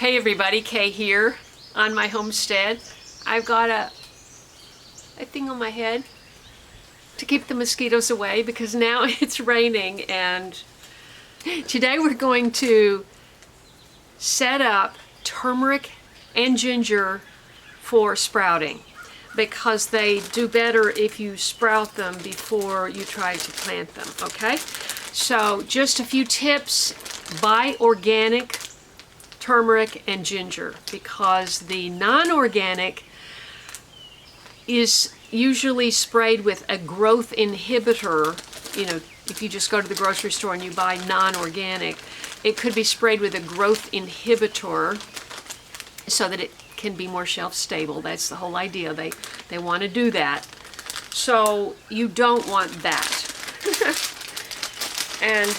Hey everybody, Kaye here on my homestead. I've got a thing on my head to keep the mosquitoes away because now it's raining, and today we're going to set up turmeric and ginger for sprouting because they do better if you sprout them before you try to plant them, okay? So just a few tips. Buy organic turmeric and ginger because the non-organic is usually sprayed with a growth inhibitor. You know, if you just go to the grocery store and you buy non-organic, it could be sprayed with a growth inhibitor so that it can be more shelf stable. That's the whole idea. They want to do that. So you don't want that. And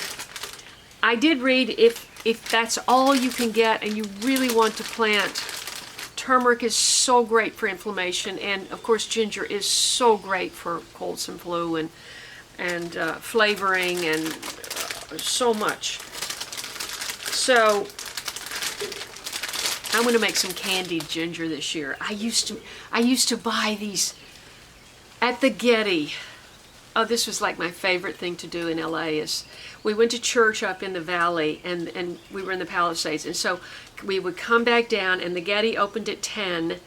I did read if that's all you can get and you really want to plant, turmeric is so great for inflammation, and of course ginger is so great for colds and flu and flavoring and so much. So I'm going to make some candied ginger this year. I used to buy these at the Getty. Oh, this was like my favorite thing to do in LA. Is we went to church up in the valley, and we were in the Palisades, and so we would come back down, and the Getty opened at 10.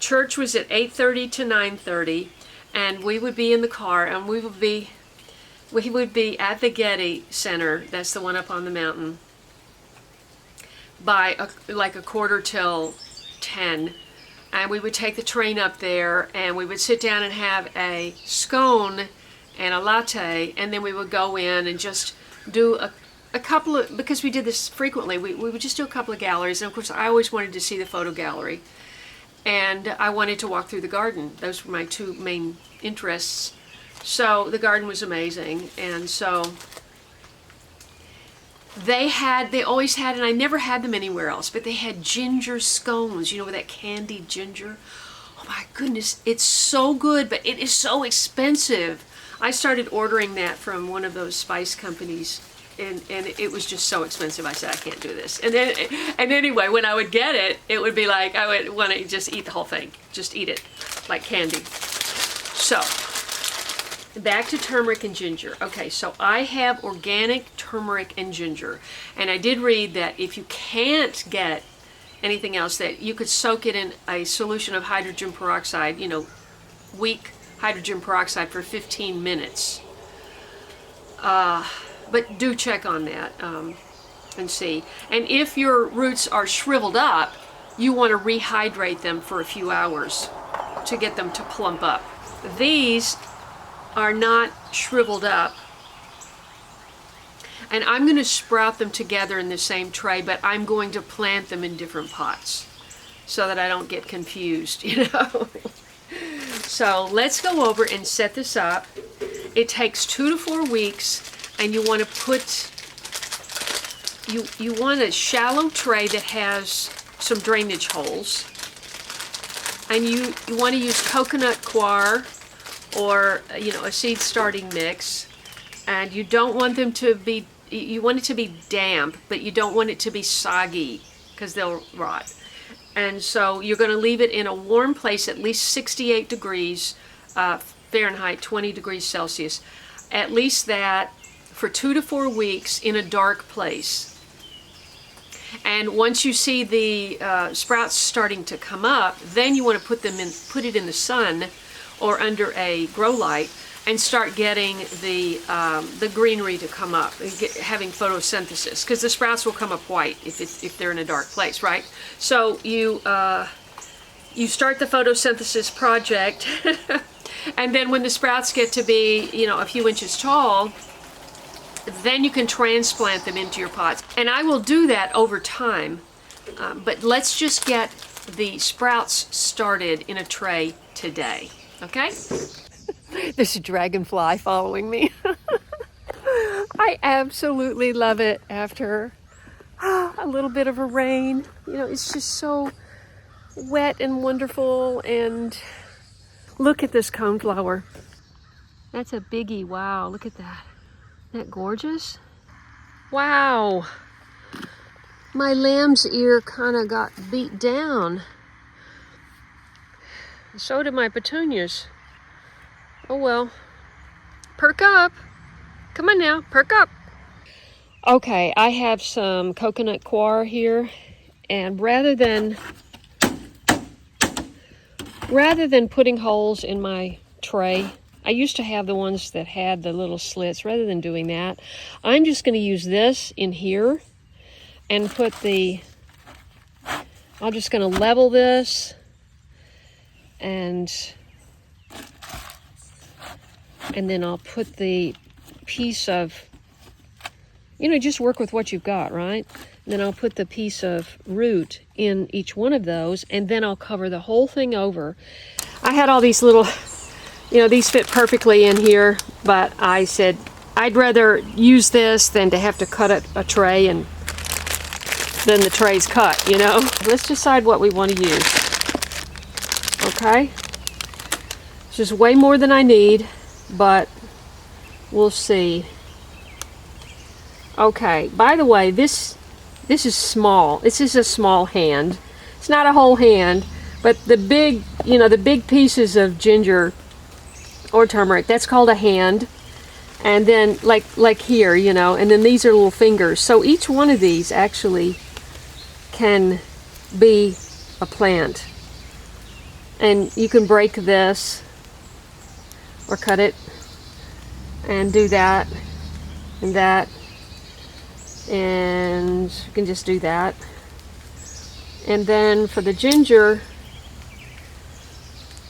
Church was at 8:30 to 9:30, and we would be in the car, and we would be at the Getty Center. That's the one up on the mountain. By like a quarter till 10. And we would take the train up there, and we would sit down and have a scone and a latte, and then we would go in and just do a couple of, because we did this frequently, we would just do a couple of galleries, and of course I always wanted to see the photo gallery, and I wanted to walk through the garden. Those were my two main interests. So the garden was amazing, and so they always had, and I never had them anywhere else, but they had ginger scones, you know, with that candied ginger. Oh my goodness, it's so good, but it is so expensive. I started ordering that from one of those spice companies, and it was just so expensive. I said, I can't do this. And anyway, when I would get it, it would be like I would want to just eat the whole thing, just eat it like candy. So back to turmeric and ginger. Okay, so I have organic turmeric and ginger, and I did read that if you can't get anything else, that you could soak it in a solution of hydrogen peroxide, you know, weak hydrogen peroxide, for 15 minutes. But do check on that and see. And if your roots are shriveled up, you want to rehydrate them for a few hours to get them to plump up. These are not shriveled up, and I'm going to sprout them together in the same tray, but I'm going to plant them in different pots so that I don't get confused, you know. So let's go over and set this up. It takes 2 to 4 weeks, and you want to put, you want a shallow tray that has some drainage holes, and you want to use coconut coir or, you know, a seed starting mix, and you don't want them to be, you want it to be damp, but you don't want it to be soggy because they'll rot. And so you're going to leave it in a warm place, at least 68 degrees Fahrenheit, 20 degrees Celsius, at least that for 2 to 4 weeks in a dark place. And once you see the sprouts starting to come up, then you want to put it in the sun or under a grow light, and start getting the greenery to come up, having photosynthesis, because the sprouts will come up white if they're in a dark place, right? So you start the photosynthesis project, and then when the sprouts get to be, you know, a few inches tall, then you can transplant them into your pots. And I will do that over time, but let's just get the sprouts started in a tray today. Okay? There's a dragonfly following me. I absolutely love it after a little bit of a rain. You know, it's just so wet and wonderful. And look at this coneflower. That's a biggie. Wow, look at that. Isn't that gorgeous? Wow. My lamb's ear kind of got beat down. So did my petunias. Oh well. Perk up. Come on now, perk up. Okay, I have some coconut coir here, and rather than putting holes in my tray, I used to have the ones that had the little slits. Rather than doing that, I'm just going to use this in here and put I'm just going to level this and then I'll put the piece of, just work with what you've got, right? And then I'll put the piece of root in each one of those, and then I'll cover the whole thing over. I had all these little, these fit perfectly in here, but I said I'd rather use this than to have to cut a tray and then the tray's cut, Let's decide what we want to use. Okay? This is way more than I need, but we'll see. Okay, by the way, this is small. This is a small hand. It's not a whole hand, but the big, the big pieces of ginger or turmeric, that's called a hand. And then like here, and then these are little fingers. So each one of these actually can be a plant. And you can break this or cut it and do that and that. And you can just do that. And then for the ginger,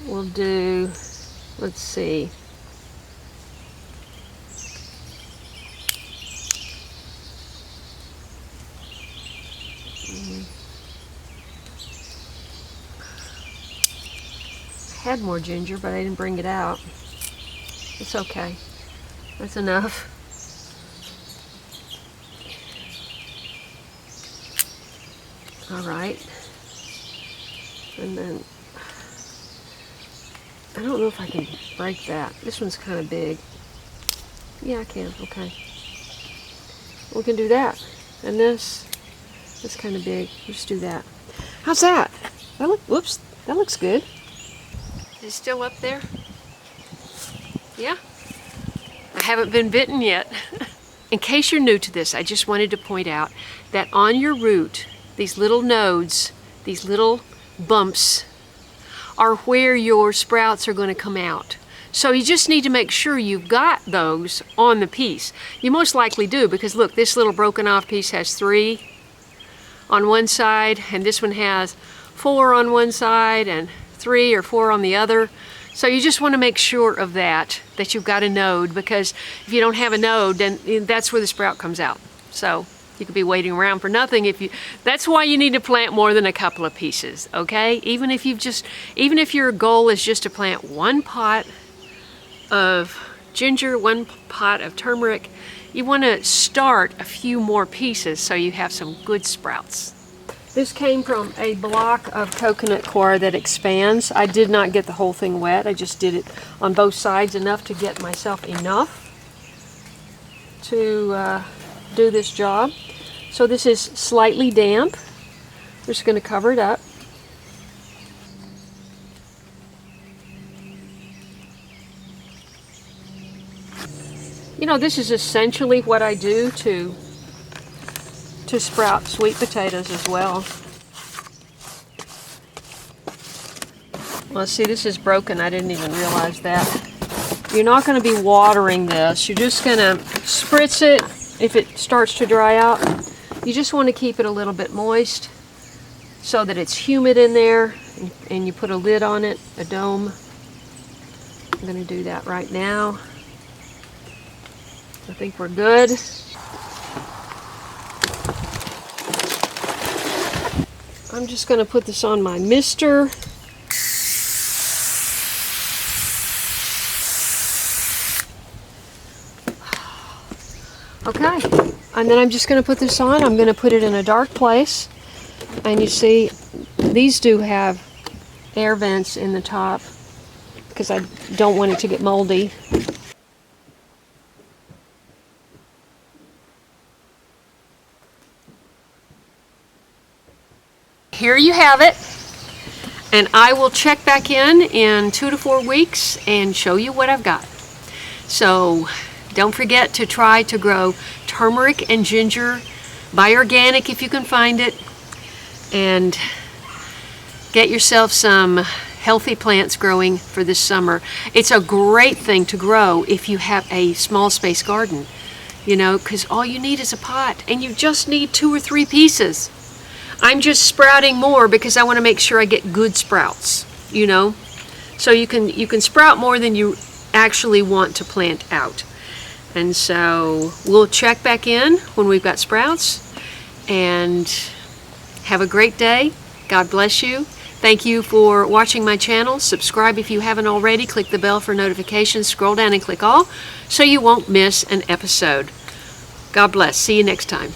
we'll do, let's see. I had more ginger, but I didn't bring it out. It's okay. That's enough. All right. And then, I don't know if I can break that. This one's kind of big. Yeah, I can. Okay. We can do that. And that's kind of big. Let's do that. How's that? Whoops, that looks good. Is it still up there? Yeah? I haven't been bitten yet. In case you're new to this, I just wanted to point out that on your root, these little nodes, these little bumps, are where your sprouts are going to come out. So you just need to make sure you've got those on the piece. You most likely do, because look, this little broken off piece has 3 on one side, and this one has 4 on one side and 3 or 4 on the other. So you just want to make sure of that you've got a node, because if you don't have a node, then that's where the sprout comes out. So you could be waiting around for nothing that's why you need to plant more than a couple of pieces, okay? Even if your goal is just to plant 1 pot of ginger, 1 pot of turmeric, you want to start a few more pieces so you have some good sprouts. This came from a block of coconut coir that expands. I did not get the whole thing wet. I just did it on both sides enough to get myself enough to do this job. So this is slightly damp. We're just going to cover it up. This is essentially what I do to sprout sweet potatoes as well. Well, see, this is broken. I didn't even realize that. You're not going to be watering this. You're just going to spritz it if it starts to dry out. You just want to keep it a little bit moist so that it's humid in there, and you put a lid on it, a dome. I'm going to do that right now. I think we're good. I'm just going to put this on my mister. Okay, and then I'm just going to put this on. I'm going to put it in a dark place. And you see, these do have air vents in the top because I don't want it to get moldy. here you have it. And I will check back in 2 to 4 weeks and show you what I've got. So don't forget to try to grow turmeric and ginger. Buy organic if you can find it. And get yourself some healthy plants growing for this summer. It's a great thing to grow if you have a small space garden, you know, because all you need is a pot and you just need 2 or 3 pieces. I'm just sprouting more because I want to make sure I get good sprouts, you know. So you can sprout more than you actually want to plant out. And so we'll check back in when we've got sprouts. And have a great day. God bless you. Thank you for watching my channel. Subscribe if you haven't already. Click the bell for notifications. Scroll down and click all so you won't miss an episode. God bless. See you next time.